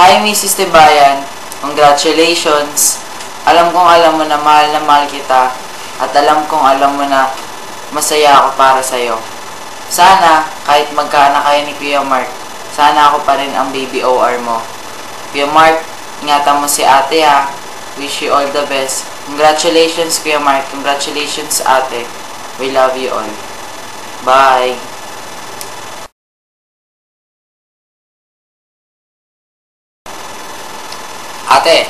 Hi, Mrs. Tibayan. Congratulations. Alam kong alam mo na mahal kita. At alam kong alam mo na masaya ako para sa'yo. Sana, kahit magkaanak kayo ni Kuya Mark, sana ako pa rin ang baby OR mo. Kuya Mark, ingatan mo si ate ha. Wish you all the best. Congratulations, Kuya Mark. Congratulations, ate. We love you all. Bye. Ate,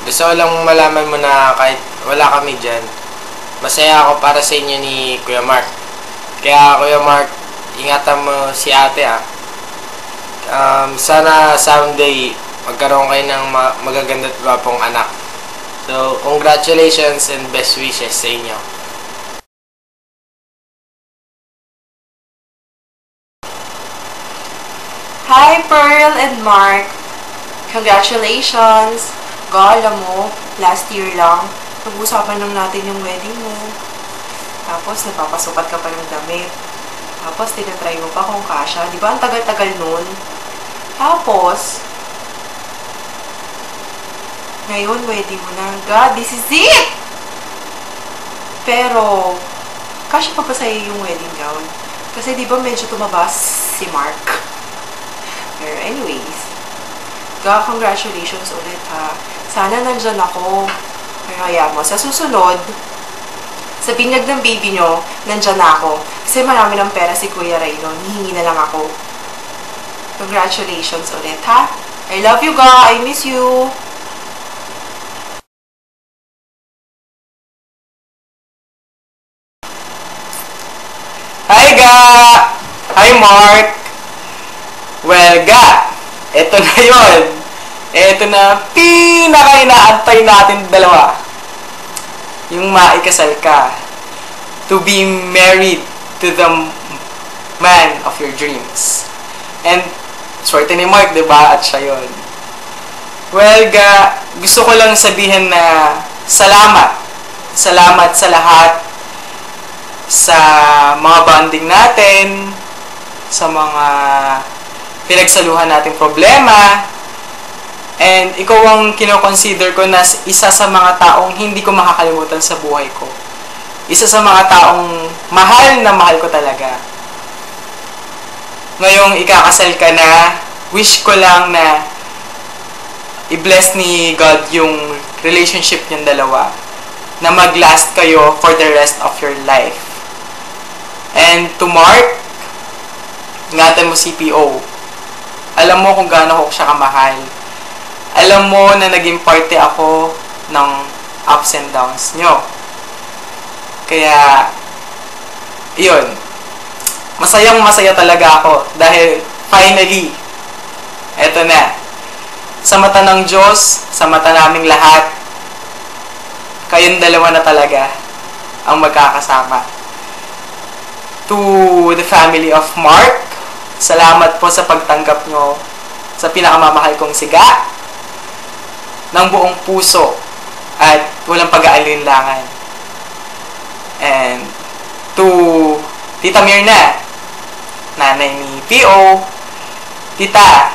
gusto ko lang malaman mo na kahit wala kami dyan, masaya ako para sa inyo ni Kuya Mark. Kaya Kuya Mark, ingatan mo si ate ha. Sana someday magkaroon kayo ng magaganda at gwapong anak. So, congratulations and best wishes sa inyo. Hi, Pearl and Mark. Congratulations! Alam mo, last year lang, nag-usapan lang natin yung wedding mo. Tapos, napapasukat ka pa ng damit. Tapos, tinatry mo pa kung kasha. Di ba, ang tagal-tagal nun? Tapos, ngayon, wedding mo na. God, this is it! Pero, kasha pa ba sa'yo yung wedding gown? Kasi di ba medyo tumabas si Mark? Pero anyways, congratulations ulit ha. Sana nandyan ako. Pero hayaan mo, sa susunod, sa binyag ng baby nyo, nandyan na ako. Kasi marami ng pera si Kuya Ray nun. Hihingi na lang ako. Congratulations ulit ha. I love you ga. I miss you. Hi ga! Hi Mark! Well ga, eto na yun. Eto na pinaka-inaantay natin dalawa. Yung maikasal ka. To be married to the man of your dreams. And, swerte ni Mark, diba? At siya yun. Well ga, gusto ko lang sabihin na salamat. Salamat sa lahat. Sa mga bonding natin. Sa mga pinagsaluhan nating problema. And ikaw ang kino-consider ko na isa sa mga taong hindi ko makakalimutan sa buhay ko. Isa sa mga taong mahal na mahal ko talaga. Ngayong ikakasal ka na, wish ko lang na i-bless ni God yung relationship niyong dalawa. Na mag-last kayo for the rest of your life. And to Mark, ingatan mo si P.O. Alam mo kung gaano ko siya kamahal. Alam mo na naging parte ako ng ups and downs nyo. Kaya, yun. Masayang-masaya talaga ako. Dahil, finally, eto na. Sa mata ng Diyos, sa mata naming lahat, kayong dalawa na talaga ang magkakasama. To the family of Mark, salamat po sa pagtanggap nyo sa pinakamamahal kong siga ng buong puso at walang pag-aalinlangan. And to Tita Mirna, nanay ni P.O., Tita,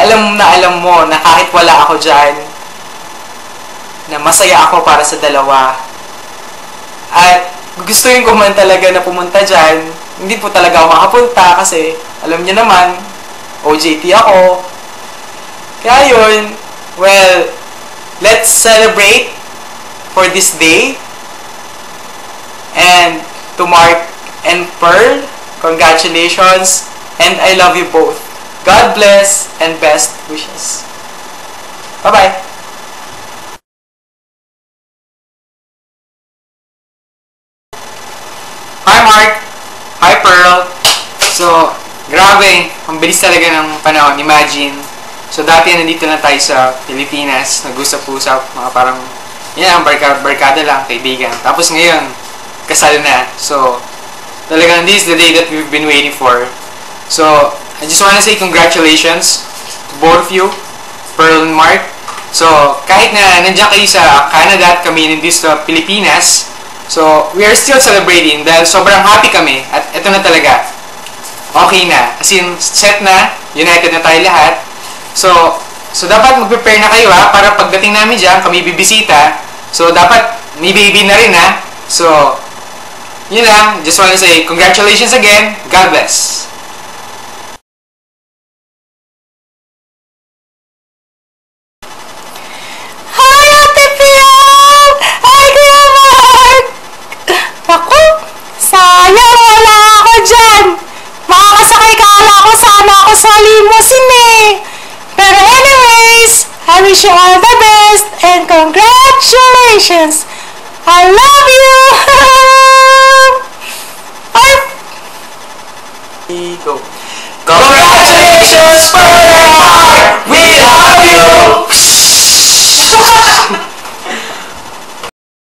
alam mo na kahit wala ako dyan, na masaya ako para sa dalawa. At gustuin ko man talaga na pumunta dyan. Hindi po talaga ako makapunta kasi alam niyo naman, OJT ako. Kaya yun, well, let's celebrate for this day. And to Mark and Pearl, congratulations and I love you both. God bless and best wishes. Bye-bye. Hi Mark! Hi Pearl! So, grabe, ang bilis talaga ng panahon. Imagine. So, dati nandito lang tayo sa Pilipinas, nag-usap-usap, mga parang, yan, barkada lang, kaibigan. Tapos ngayon, kasal na. So, talagang this is the day that we've been waiting for. So, I just wanna say congratulations to both of you, Pearl and Mark. So, kahit na nandiyan kayo sa Canada at kami nandito sa Pilipinas, so, we are still celebrating dahil sobrang happy kami at ito na talaga. okay na. As in, set na, united na tayo lahat. So dapat mag-prepare na kayo ha, para pagdating namin dyan, kami bibisita. So, dapat may baby na rin ha. So, yun lang. Just want to say, congratulations again. God bless. Hi, Ate Piang! Hi, Kuya Mark! Ako, sayang wala ako dyan. Makakasakay kala ko sana ako sa limousine eh. Pero anyways, I wish you all the best and congratulations!